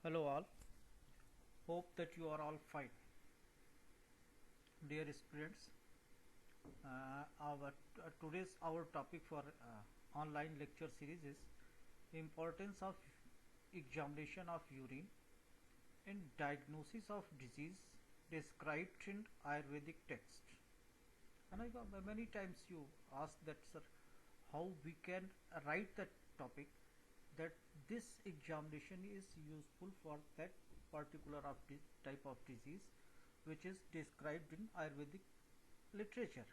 Hello all, hope that you are all fine. Dear students, today's our topic for online lecture series is importance of examination of urine in diagnosis of disease described in Ayurvedic text. And many times you ask that, sir, how we can write that topic, that this examination is useful for that particular type of disease which is described in Ayurvedic literature.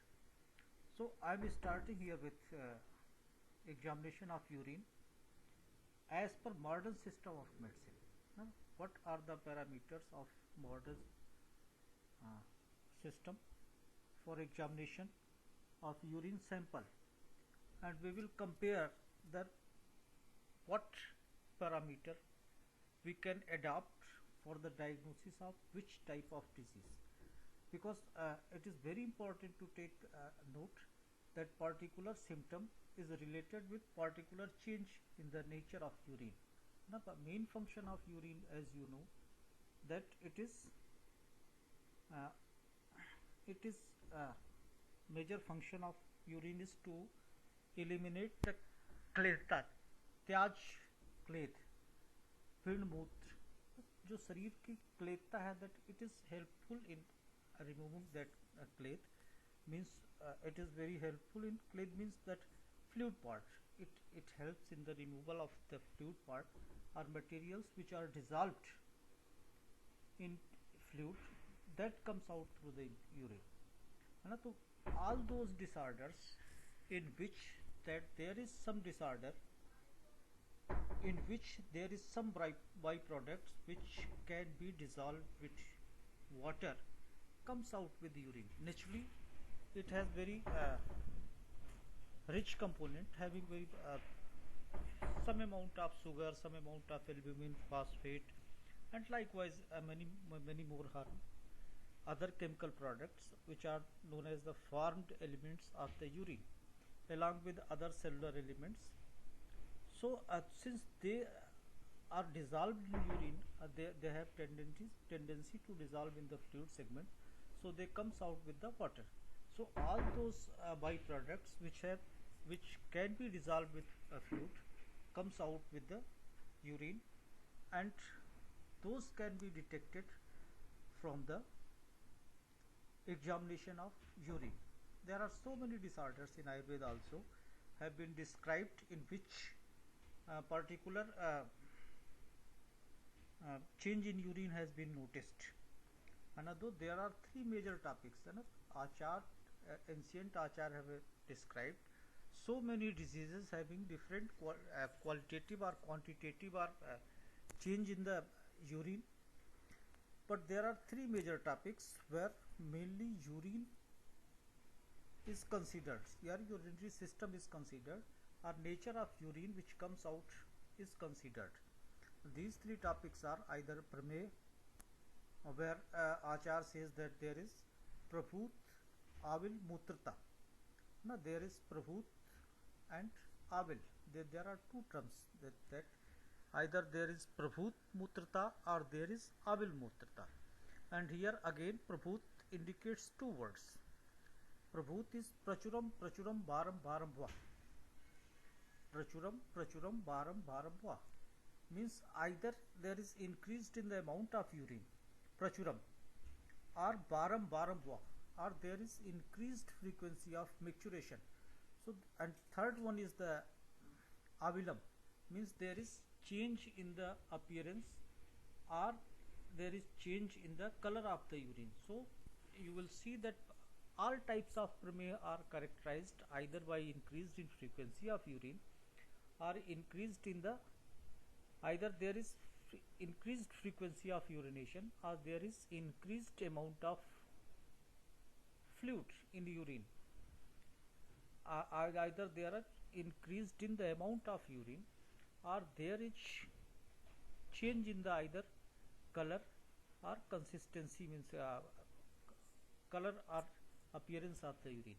So I am starting here with examination of urine as per modern system of medicine. Now, what are the parameters of modern uh, system for examination of urine sample, and we will compare the what parameter we can adopt for the diagnosis of which type of disease, because it is very important to take note that particular symptom is related with particular change in the nature of urine. Now the main function of urine, as you know, that uh, it is major function of urine is to eliminate the क्लेता त्याज क्लेद पिंड मूत्र जो शरीर की क्लेदता है, that it is helpful in removing that clade, means it is very helpful in clade, means that fluid part, it helps in the removal of the fluid part or materials which are dissolved in fluid that comes out through the urine. है ना? तो all those disorders in which that there is some disorder in which there is some byproducts which can be dissolved with water comes out with urine. Naturally it has very rich component, having very some amount of sugar, some amount of albumin, phosphate, and likewise many more other chemical products which are known as the formed elements of the urine, along with other cellular elements. So since they are dissolved in urine, they have tendency to dissolve in the fluid segment, so they comes out with the water. So all those byproducts which can be dissolved with a fluid comes out with the urine, and those can be detected from the examination of urine. There are so many disorders in Ayurveda also have been described in which particular change in urine has been noticed. And although there are three major topics, Achar, ancient Achar have described so many diseases having different qualitative or quantitative or change in the urine, but there are three major topics where mainly urine is considered, your urinary system is considered, or nature of urine which comes out is considered. These three topics are either Prameh, where Achar says that there is Prabhut, Avil, Mutrata. Now there is Prabhut and Avil. There are two terms that either there is Prabhut Mutrata or there is Avil Mutrata. And here again Prabhut indicates two words. Prabhut is Prachuram Prachuram Bharam Bharam Va. Prachuram Prachuram Bharam Bharam Va means either there is increased in the amount of urine, Prachuram, or Bharam Bharam Va, or there is increased frequency of micturition. So, and third one is the Avilam, means there is change in the appearance or there is change in the color of the urine. So you will see that all types of Prameha are characterized either by increased in frequency of urine or increased in the, either there is increased frequency of urination or there is increased amount of fluid in the urine. Either there are increased in the amount of urine or there is change in the either color or consistency, means color or appearance of the urine.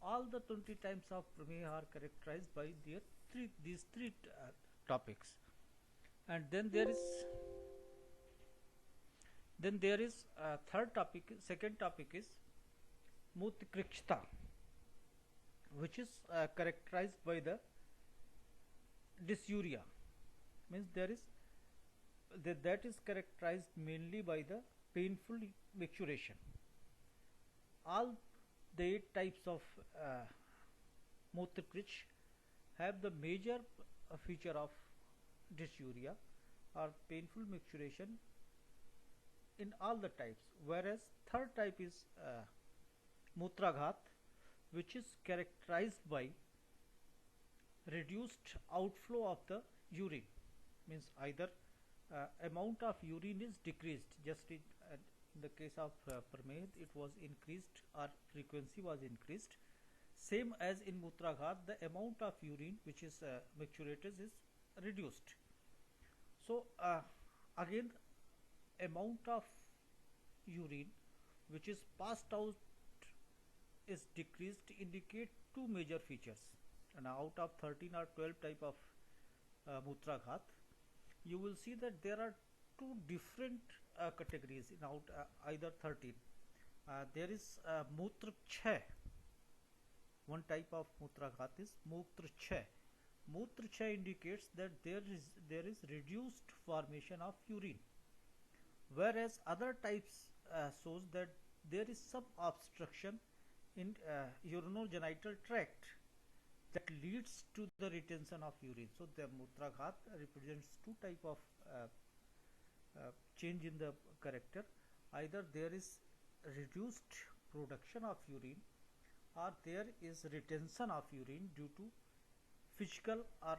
All the 20 types of Prameha are characterized by these three topics. And then there is Then there is third topic. Second topic is Mutrikshta, which is characterized by the dysuria. Means there is that is characterized mainly by the painful micturition. All the 8 types of Mutrikrich have the major feature of dysuria or painful micturition in all the types, whereas third type is Mutraghat, which is characterized by reduced outflow of the urine. Means either amount of urine is decreased, just in the case of Pramed it was increased or frequency was increased. Same as in Mutraghat, the amount of urine which is micturated is reduced. So again, amount of urine which is passed out is decreased, indicate two major features. And out of 13 or 12 type of Mutraghat, you will see that there are two different categories in either 13. There is Mutrachha. One type of Mutraghat is Mutrachha. Mutrachha indicates that there is reduced formation of urine, whereas other types shows that there is some obstruction in urinogenital tract that leads to the retention of urine. So the Mutraghat represents two type of change in the character. Either there is reduced production of urine, or there is retention of urine due to physical or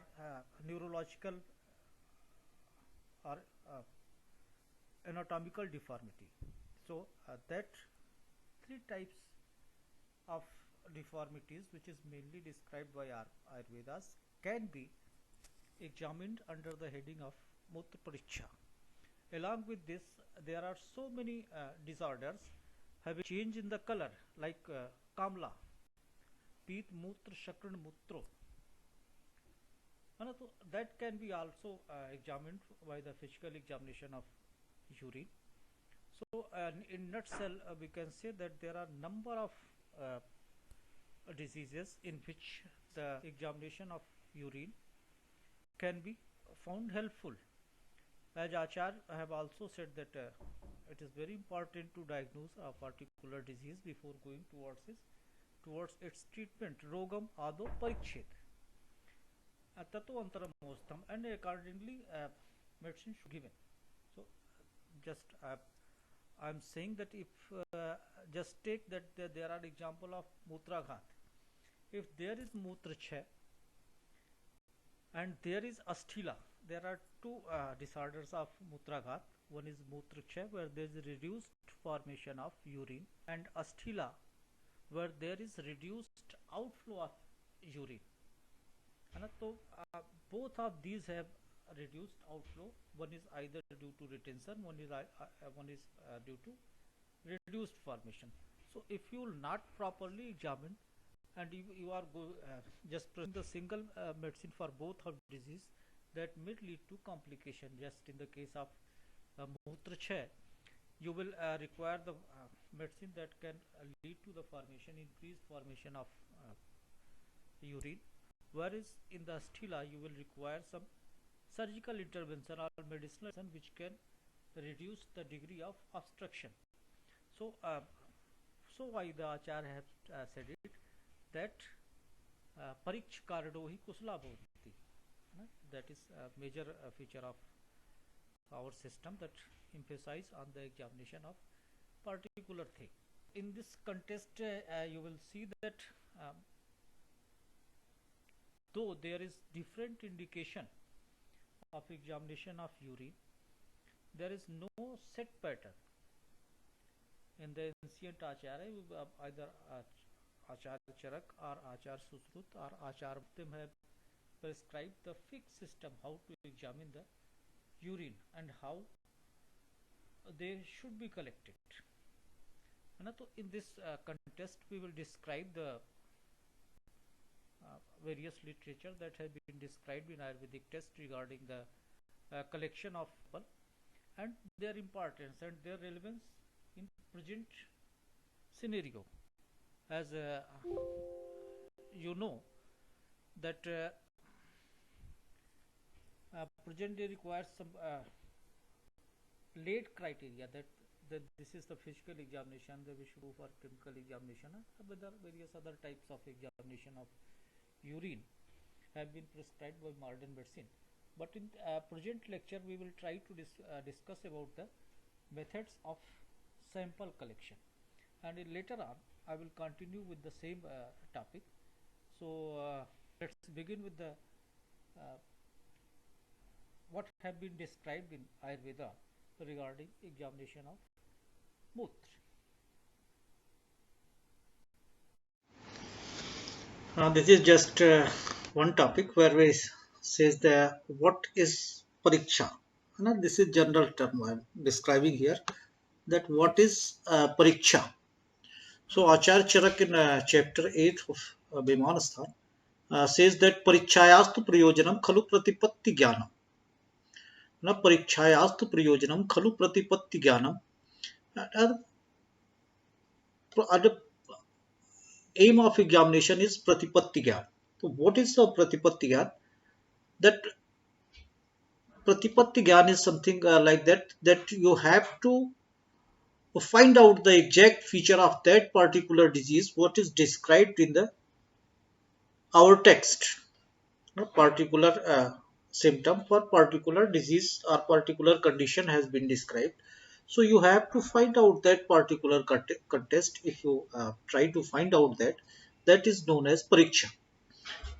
neurological or anatomical deformity. So that three types of deformities, which is mainly described by our Ayurvedas, can be examined under the heading of Mutra Pariksha. Along with this, there are so many disorders having change in the color, like Kamla, Pit Mutra Shakran Mutro. That can be also examined by the physical examination of urine. So in nutshell, we can say that there are number of diseases in which the examination of urine can be found helpful. As Achar have also said that it is very important to diagnose a particular disease before going towards its treatment. Rogam ado parikshit tato antaram mostam, and accordingly medicine should be given. So just I'm saying that if just take that there are example of Mutraghat. If there is Mutrachha and there is Asthila, there are two disorders of Mutraghat. One is Mutrachha, where there is reduced formation of urine, and Asthila, where there is reduced outflow of urine. So both of these have reduced outflow. One is either due to retention, one is due to reduced formation. So if you will not properly examine, and you are just prescribing the single medicine for both of disease, that may lead to complication. Just in the case of Mutrachha, you will require the medicine that can lead to the increased formation of urine, whereas in the Asthila you will require some surgical intervention or medicinal intervention which can reduce the degree of obstruction. So so why the Acharya have said it that pariksh kardo hi kusla bhavati. That is a major feature of our system, that emphasize on the examination of particular thing. In this context, you will see that though there is different indication of examination of urine, there is no set pattern. In the ancient Acharya, either Acharya Charak or Acharya Susrut or Acharya Bhattam have prescribed the fixed system how to examine the urine and how they should be collected. So in this context, we will describe the various literature that have been described in Ayurvedic text regarding the collection of sample, and their importance and their relevance in present scenario. As you know that present day requires some late criteria that this is the physical examination that we should do for chemical examination, and whether various other types of examination of urine have been prescribed by modern medicine. But in present lecture we will try to discuss about the methods of sample collection, and later on I will continue with the same topic. So let's begin with the uh, what have been described in Ayurveda regarding examination of Mutra. This is just one topic where we says the what is pariksha. Now, this is general term I am describing here that what is pariksha. So Acharya Charak in chapter 8 of Bhimanasthan says that parikshayastu prayojanam khalu pratipatti jnanam. Now parikshayastu prayojanam khalu pratipatti jnanam. The aim of examination is pratipatti jnana. So what is the pratipatti jnana? That pratipatti gyan is something like that you have to find out the exact feature of that particular disease what is described in the our text. A particular symptom for particular disease or particular condition has been described, so you have to find out that particular contest. If you try to find out that, that is known as pariksha.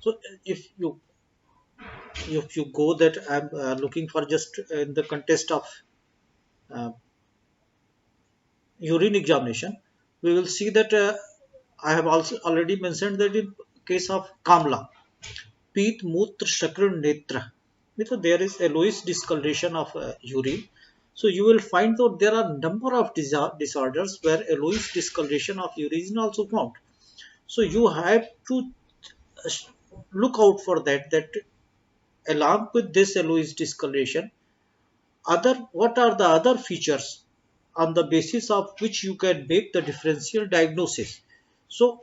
So if you go that I'm looking for just in the context of uh, urine examination, we will see that I have also already mentioned that in case of Kamla, Pit Mutra Shakra Netra, because there is yellowish discoloration of urine. So you will find that there are number of disorders where yellowish discoloration of urine is also found. So you have to uh, look out for that. That along with this yellowish discoloration, other what are the other features on the basis of which you can make the differential diagnosis. So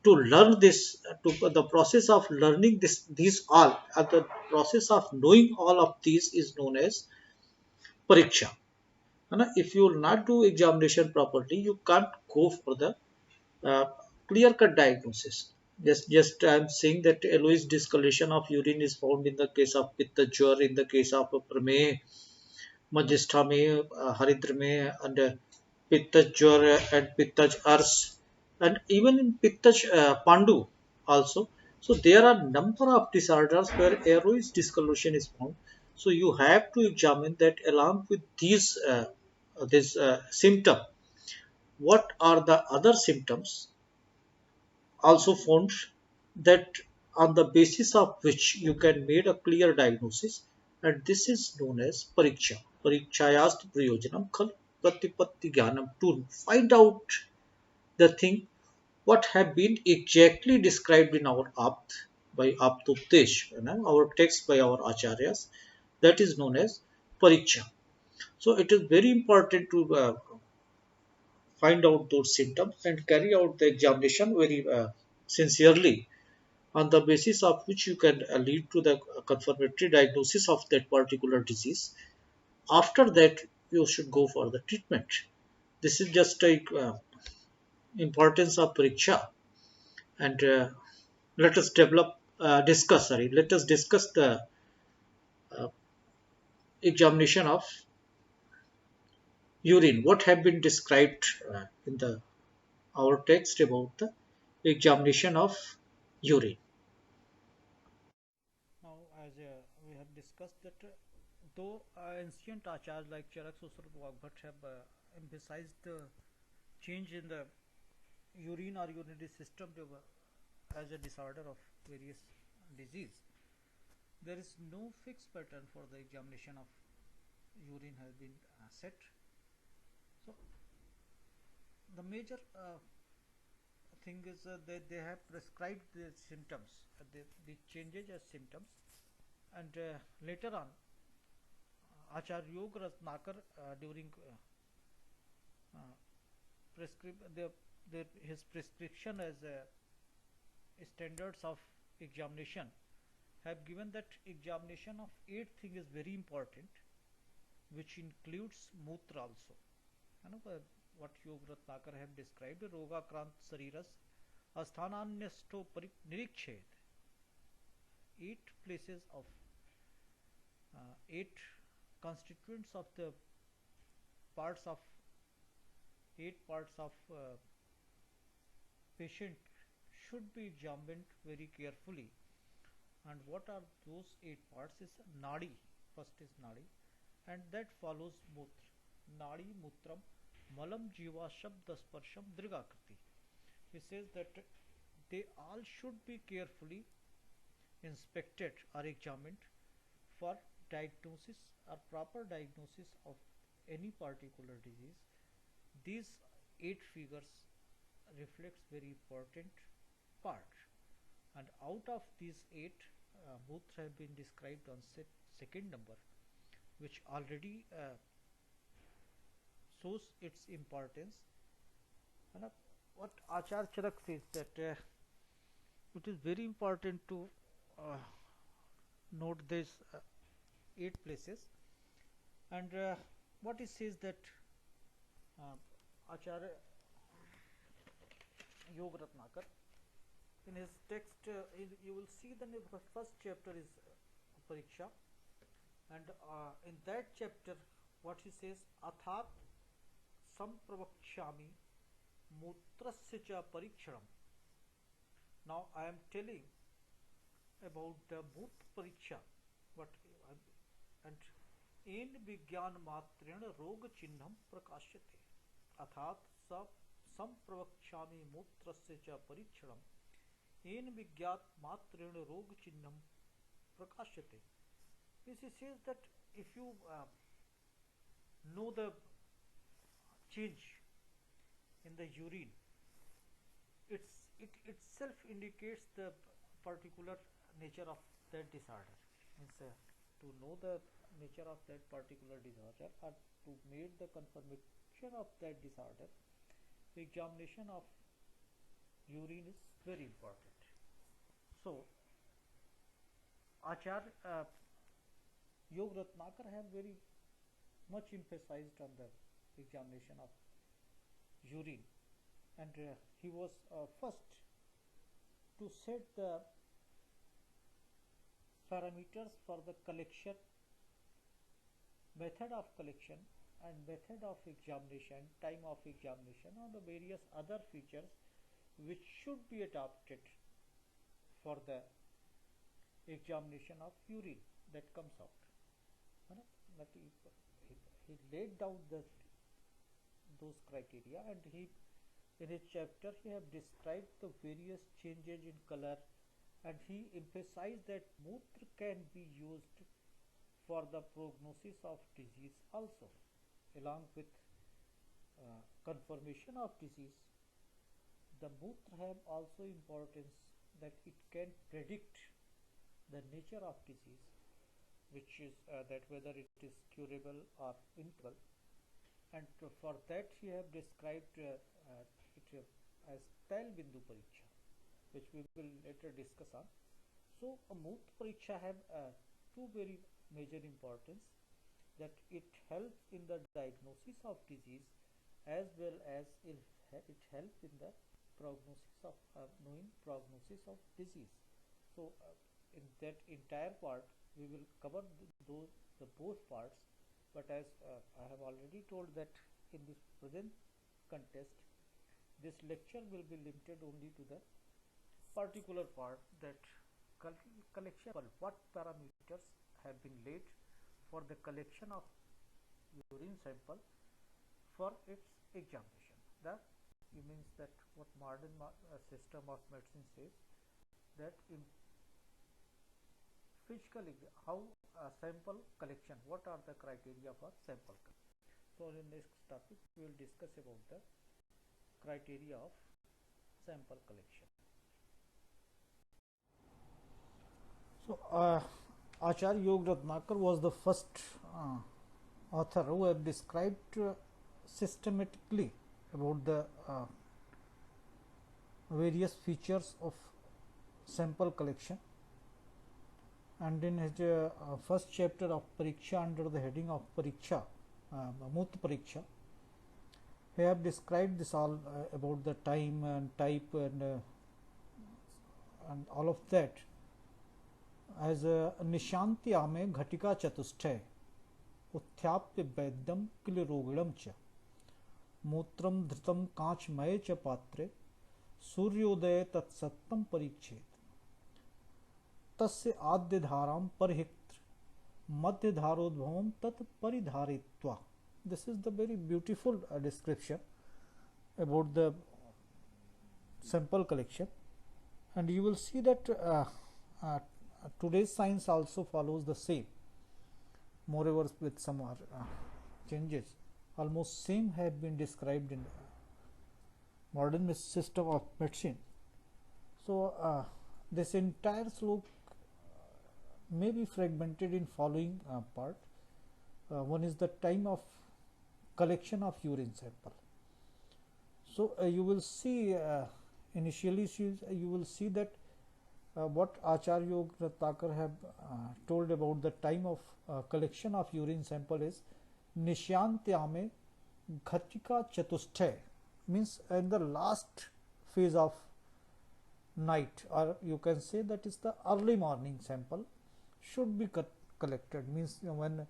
to learn this, to the process of learning these all, the process of knowing all of these is known as pariksha. And if you will not do examination properly, you can't go for the uh, clear cut diagnosis. Just I'm saying that yellowish discoloration of urine is found in the case of pitta jwar, in the case of prameya, Majestha में, Haridra में, and Pittaj Jwar and Pittaj Ars, and even in Pittaj Pandu also. So there are number of disorders where airways discoloration is found. So you have to examine that along with these this symptom. What are the other symptoms also found that on the basis of which you can make a clear diagnosis, and this is known as pariksha. Parikshayast prayojanam khal pratipatti jnanam, to find out the thing what have been exactly described in our apt by aptupdesh, our text by our acharyas, that is known as pariksha. So it is very important to find out those symptoms and carry out the examination very sincerely, on the basis of which you can lead to the confirmatory diagnosis of that particular disease. After that, you should go for the treatment. This is just like importance of pariksha, and let us let us discuss the uh, examination of urine. What have been described in the our text about the examination of urine. Now, as we have discussed that though ancient acharyas like Charak, Susrat, Vagbhat have emphasized the change in the urine or urinary system as a disorder of various disease, there is no fixed pattern for the examination of urine has been set. So the major thing is that they have prescribed the symptoms, the changes as symptoms, and later on Acharya Yog Ratnakar during his prescription as standards of examination have given that examination of 8 thing is very important, which includes Mutra also. You know, what Yog Ratnakar have described, Rogakrant Sariras Asthananyasto Nirikched, 8 places of 8 constituents of the parts of 8 parts of patient should be examined very carefully. And what are those 8 parts is Nadi. First is Nadi, and that follows Mutra. Nadi, Mutram, Malam, Jiva, Shabda, Sparsham, Drigakriti. He says that they all should be carefully inspected or examined for diagnosis or proper diagnosis of any particular disease. These 8 figures reflects very important part, and out of these 8, both have been described on second number, which already shows its importance. And what Acharya Charak says that it is very important to note these 8 places. And what he says that Acharya Yog Ratnakar in his text, you will see the first chapter is Pariksha, and in that chapter what he says, Athat Sampravakshami Mutrasya cha Parikshanam. Now I am telling about the Mut Pariksha, but and in Vigyan Matrena Rog Chinnam Prakashyate. Athat Sampravakshami Mutrasya cha Parikshanam. In Vigyat Matrena Rog Chinnam Prakashyate. This says that if you know the change in the urine, it itself indicates the particular nature of that disorder. Means to know the nature of that particular disorder or to make the confirmation of that disorder, the examination of urine is very important. So Acharya Yog Ratnakar have very much emphasized on the examination of urine, and he was first to set the parameters for the collection, method of collection and method of examination, time of examination, and the various other features which should be adopted for the examination of urine that comes out. But he laid down those criteria, and he in his chapter he have described the various changes in color, and he emphasized that Mutra can be used for the prognosis of disease also, along with confirmation of disease. The Mutra have also importance that it can predict the nature of disease, which is that whether it is curable or incurable. And for that he have described it as Tail Bindu Pariksha, which we will later discuss on. So a Mut Pariksha have two very major importance, that it helps in the diagnosis of disease as well as it helps in the prognosis of knowing prognosis of disease. So in that entire part we will cover the both parts, but as I have already told that in this present contest this lecture will be limited only to the particular part, that collection, what parameters have been laid for the collection of urine sample for its examination. That means that what modern system of medicine says, that in physical how sample collection, what are the criteria for sample collection. So in the next topic we will discuss about the criteria of sample collection. So Acharya Yog Ratnakar was the first author who have described systematically about the various features of sample collection, and in his first chapter of Pariksha, under the heading of Pariksha, Moot Pariksha, he have described this all about the time and type and all of that as Nishantyame Ghatika Chatushthay Uthyapya Vaidam Kilirogidam cha Mutram Dhritam Kachmaya cha Patre Suryodaya Tatsattam Parikchet तस्य आद्य धाराम परिहित्र मध्य धारोद्भवम तत् परिधारित्वा. This is the very beautiful description about the sample collection, and you will see that today's science also follows the same, moreover with some changes. Almost same have been described in modern system of medicine. So this entire slope may be fragmented in following part. One is the time of collection of urine sample. So you will see initially you will see that what Acharya Yog Ratakar have told about the time of collection of urine sample is Nishantyame Ghatika Chatushthay, means in the last phase of night, or you can say that is the early morning sample should be collected, means when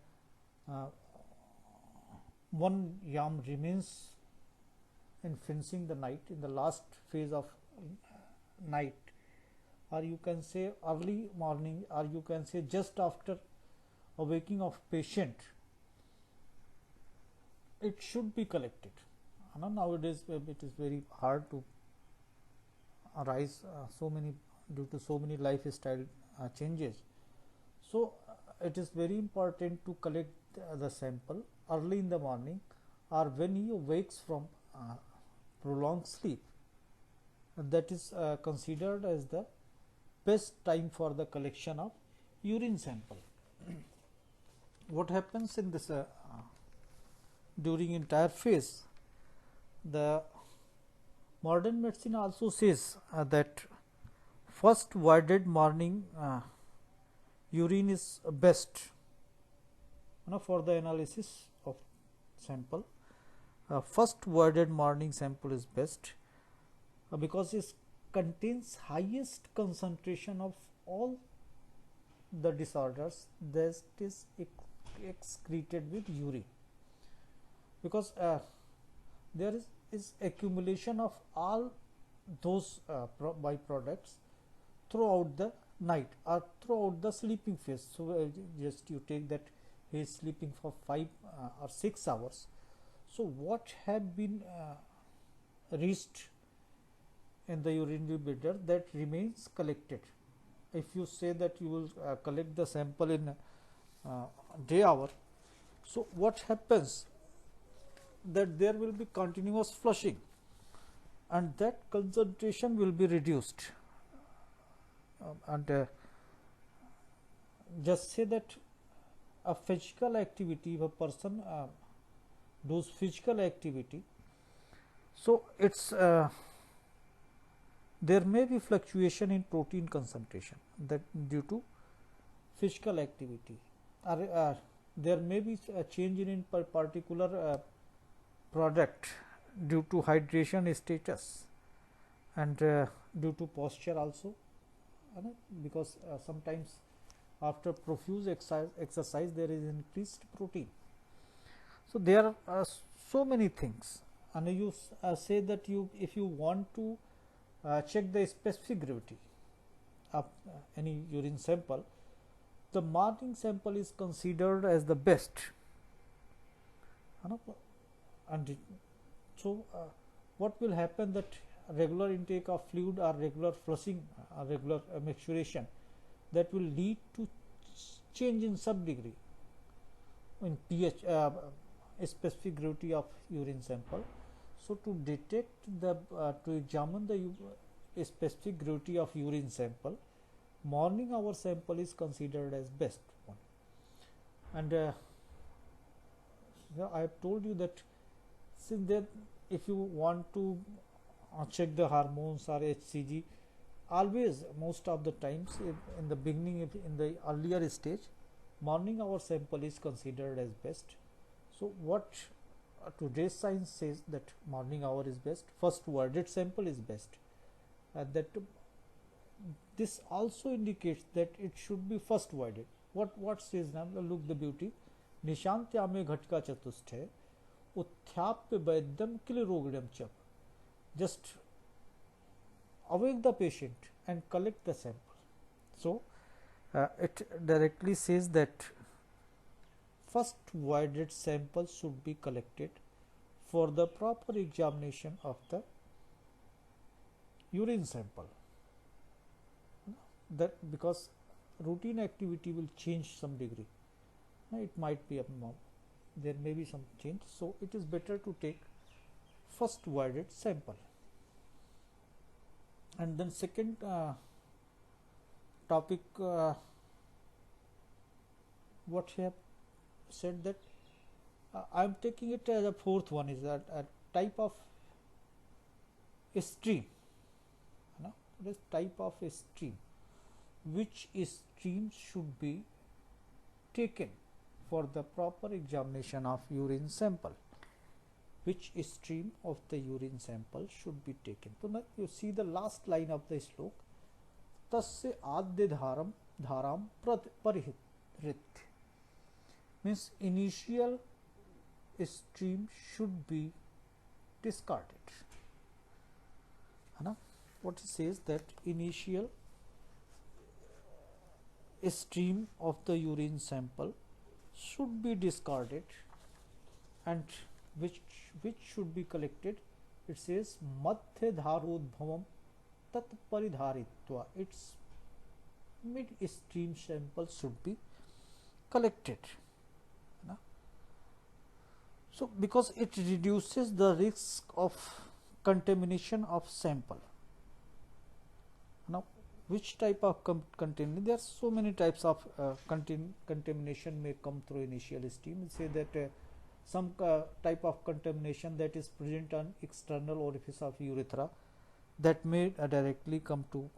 one yam remains in finishing the night, in the last phase of night, or you can say early morning, or you can say just after awaking of patient, it should be collected. Nowadays it is very hard to arise due to so many lifestyle changes. So it is very important to collect the sample early in the morning or when he awakes from prolonged sleep. That is considered as the best time for the collection of urine sample. What happens in this during entire phase? The modern medicine also says that first voided morning urine is best for the analysis of sample. First voided morning sample is best because it contains highest concentration of all the disorders that is excreted with urine, because there is accumulation of all those byproducts throughout the night or throughout the sleeping phase. So just you take that he is sleeping for 5 or 6 hours. So what have been reached in the urinary bladder, that remains collected. If you say that you will collect the sample in day hour, so what happens, that there will be continuous flushing and that concentration will be reduced. And just say that a physical activity, if a person does physical activity, so it's there may be fluctuation in protein concentration that due to physical activity, or there may be a change in particular product due to hydration status and due to posture also, because sometimes after profuse exercise there is increased protein. So there are so many things, and you say that if you want to check the specific gravity of any urine sample, the morning sample is considered as the best. And so what will happen, that regular intake of fluid or regular flushing or regular micturition, that will lead to change in sub degree in pH, specific gravity of urine sample. So to detect the to examine the specific gravity of urine sample, morning hour sample is considered as best one. And I have told you that since that if you want to check the hormones or HCG, always most of the times in the beginning, in the earlier stage, morning hour sample is considered as best. So what today's science says that morning hour is best, first worded sample is best, and that this also indicates that it should be first worded. What says now? Look the beauty. निशांत्यामे घटका चतुष्टय उत्थाप्य वैद्यम किल रोगड़म चप. Just awake the patient and collect the sample. So it directly says that first voided sample should be collected for the proper examination of the urine sample. That because routine activity will change some degree. It might be there may be some change, so it is better to take first voided sample. And then second topic, what I have said that I am taking it as a fourth one is that a type of stream. This type of stream, which stream should be taken for the proper examination of urine sample. Which stream of the urine sample should be taken? So now you see the last line of the slok. Tasya adya dharam parihrit, means initial stream should be discarded. What it says that initial stream of the urine sample should be discarded, and which should be collected. It says madhya dharodbhavam tat paridharitva. Its mid stream sample should be collected. So because it reduces the risk of contamination of sample. Now which type of contamination? There are so many types of contamination may come through initial stream. Say that some type of contamination that is present on external orifice of urethra, that may directly come to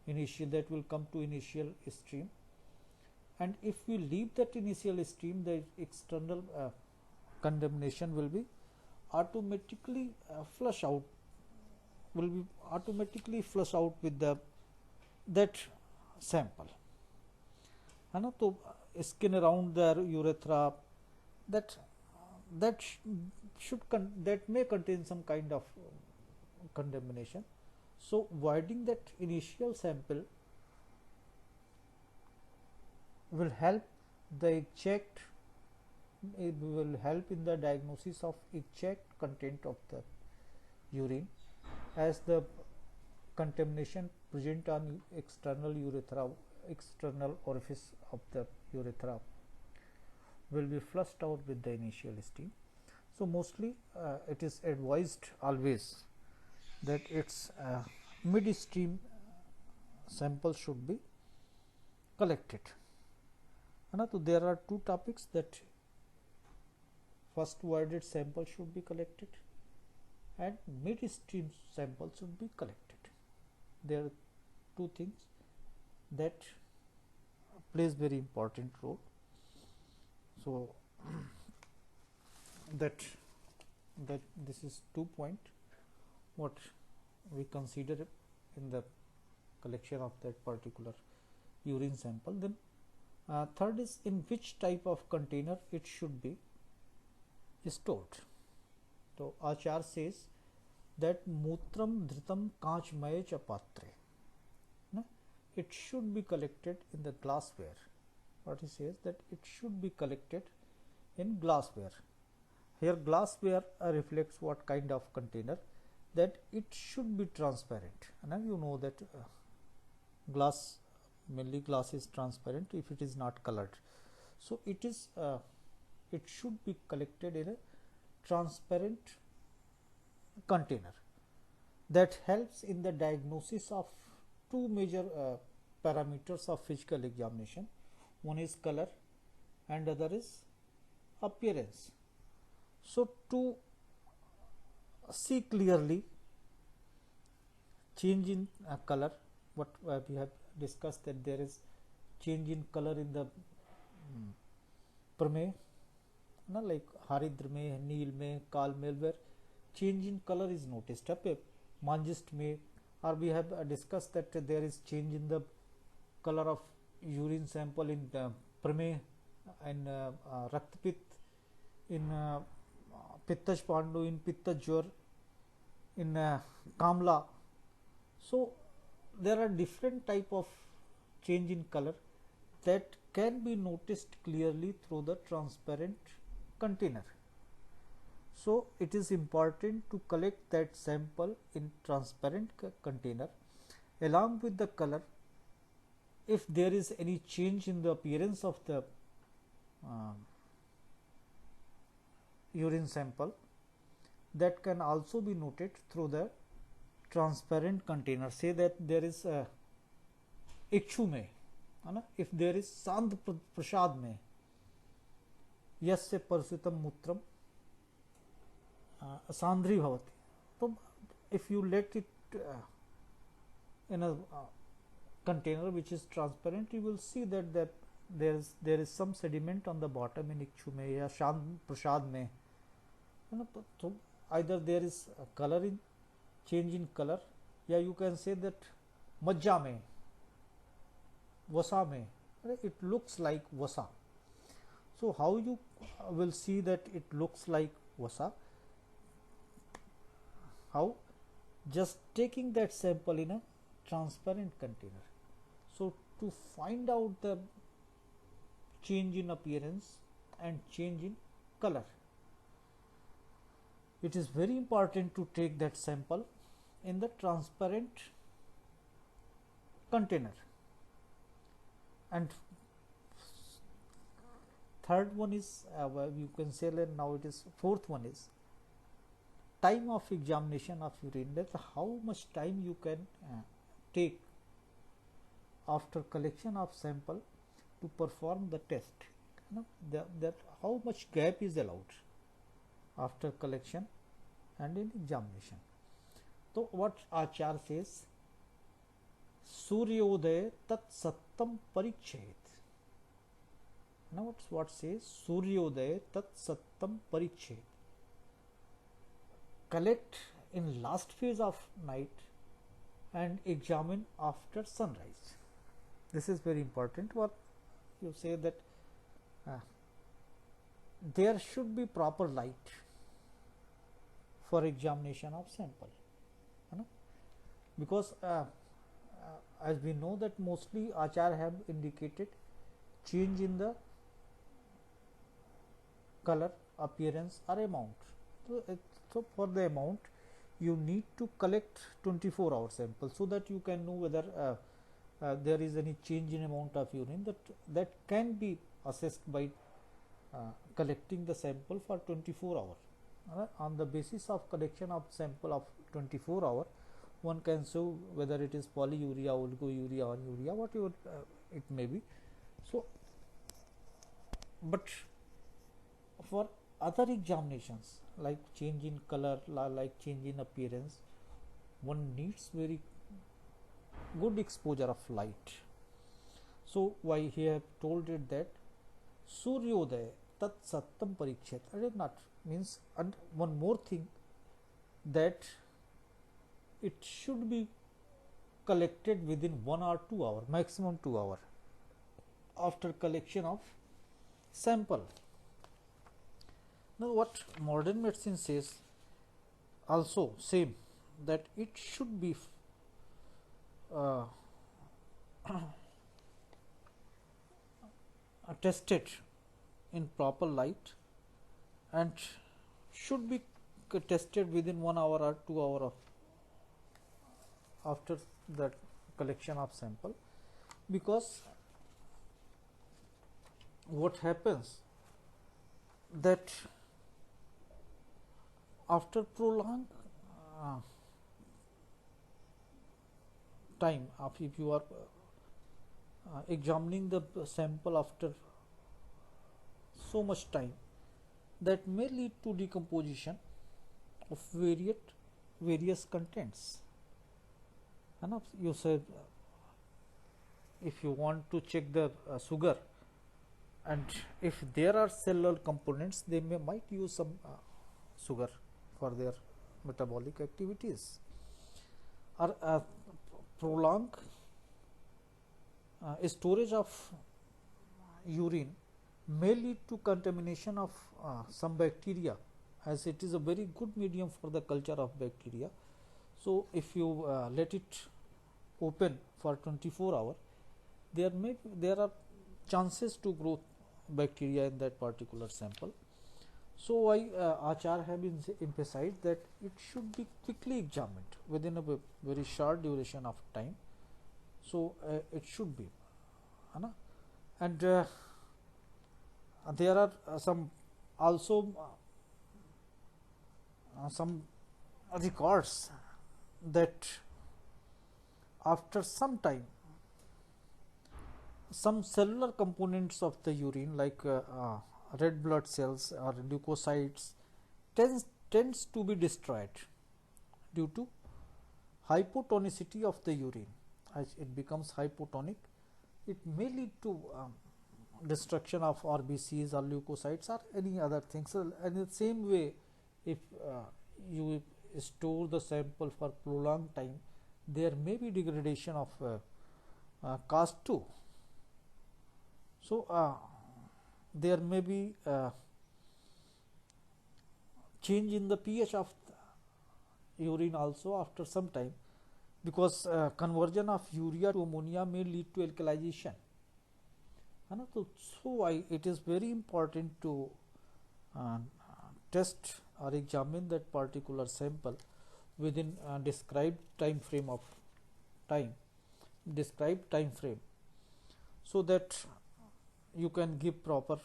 initial stream, and if we leave that initial stream, the external contamination will be automatically flush out with that sample. So skin around the urethra, that may contain some kind of contamination. So voiding that initial sample will help in the diagnosis of exact content of the urine, as the contamination present on external orifice of the urethra will be flushed out with the initial stream. So mostly it is advised always that its mid-stream sample should be collected. So there are two topics, that first voided sample should be collected and mid-stream sample should be collected. There are two things that plays very important role. So that this is 2 point what we consider in the collection of that particular urine sample. Then third is in which type of container it should be stored. So Achar says that mutram dhritam kanchmaya cha patre. It should be collected in the glassware. What he says that it should be collected in glassware. Here glassware reflects what kind of container, that it should be transparent. And you know that glass, mainly glass is transparent if it is not colored. So it should be collected in a transparent container. That helps in the diagnosis of two major parameters of physical examination. One is color and other is appearance. So to see clearly change in color, what we have discussed, that there is change in color in the प्रमेय ना, like हरिद्र में, नील में, काल में, where change in color is noticed. up manjist में, or we have discussed that there is change in the color of urine sample in प्रमेय and raktpit, in pittaj pandu, in pittaj jwar, in kamla. So there are different type of change in color that can be noticed clearly through the transparent container. So it is important to collect that sample in transparent container along with the color. If there is any change in the appearance of the urine sample, that can also be noted through the transparent container. Say that there is a इक्षु में है ना, if there is सांद प्रसाद में यस्य परसितम मूत्रम सांद्री भवति, तो if you let it in a container which is transparent, you will see that there is some sediment on the bottom in इक्षु में या सांद प्रसाद में, है ना. तो either there is a color in change in color, या you can say that मज्जा में, वसा में, it looks like vasa. So how you will see that it looks like vasa? How? Just taking that sample in a transparent container. So to find out the change in appearance and change in color, it is very important to take that sample in the transparent container. And third one is you can say that now it is fourth one is time of examination of urine, that how much time you can take after collection of sample to perform the test, you know, that how much gap is allowed after collection and in examination. So what Achar says, Suryodaya tat sattam parichet. Now what says Suryodaya tat sattam parichet. Collect in last phase of night and examine after sunrise. This is very important. What you say that there should be proper light for examination of sample, you know? Because as we know that mostly Achar have indicated change in the color, appearance or amount. So for the amount you need to collect 24-hour sample so that you can know whether there is any change in amount of urine that can be assessed by collecting the sample for 24 hours. On the basis of collection of sample of 24 hour, one can show whether it is polyuria, oliguria or urea, whatever it may be. So but for other examinations like change in color, like change in appearance, one needs very good exposure of light. So why he have told it that Suryodaya tat sattam parichet, not means, and one more thing, that it should be collected within 1 or 2 hours, maximum 2 hours after collection of sample. Now what modern medicine says also same, that it should be tested in proper light and should be tested within 1 hour or 2 hours of after the collection of sample. Because what happens that after prolonged time, if you are examining the sample after so much time, that may lead to decomposition of various contents. And you said if you want to check the sugar, and if there are cellular components, they might use some sugar for their metabolic activities, or prolonged storage of urine may lead to contamination of some bacteria, as it is a very good medium for the culture of bacteria. So if you let it open for 24 hours, there are chances to grow bacteria in that particular sample. So why Achar have emphasized that it should be quickly examined within a very short duration of time. So it should be, and there are some also some records that after some time some cellular components of the urine, like red blood cells or leukocytes, tends to be destroyed due to hypotonicity of the urine. As it becomes hypotonic, it may lead to destruction of RBCs or leukocytes or any other things. So, in the same way, if you store the sample for prolonged time, there may be degradation of Cas2. So there may be change in the pH of the urine also after some time, because conversion of urea to ammonia may lead to alkalization. So it is very important to test or examine that particular sample within described time frame, so that you can give proper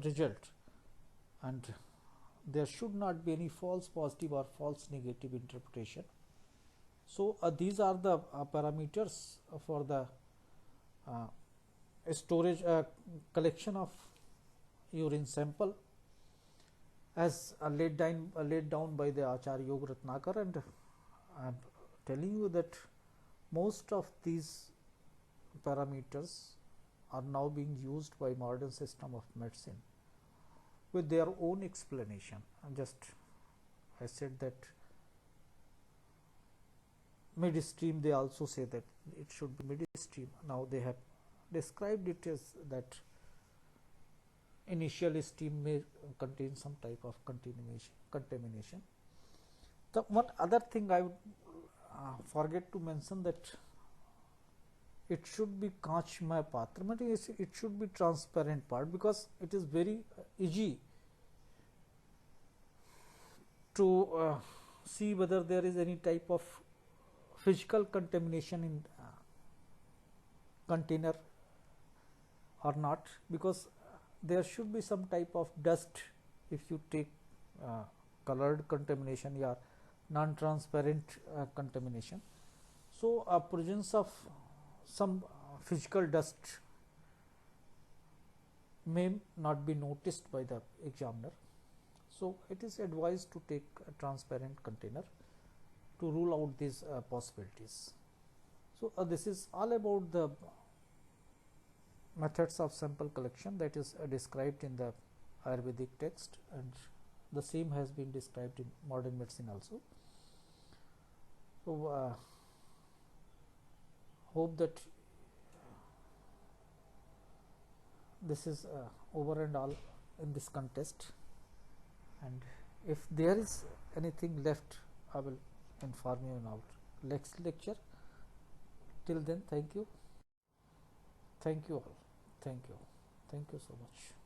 result, and there should not be any false positive or false negative interpretation. So these are the parameters for the storage collection of urine sample, as laid down by the Acharya Yog Ratnakar, and I am telling you that most of these parameters are now being used by modern system of medicine with their own explanation. And just I said that midstream, they also say that it should be midstream. Now they have described it as that initial stream may contain some type of contamination. The one other thing I would forget to mention, that it should be Kanchmay Patra, it should be transparent part, because it is very easy to see whether there is any type of physical contamination in container or not, because there should be some type of dust if you take colored contamination or non-transparent contamination. So presence of some physical dust may not be noticed by the examiner. So it is advised to take a transparent container to rule out these possibilities. So this is all about the methods of sample collection that is described in the Ayurvedic text, and the same has been described in modern medicine also. So hope that this is over and all in this contest, and if there is anything left, I will inform you in our next lecture. Till then, thank you all, thank you so much.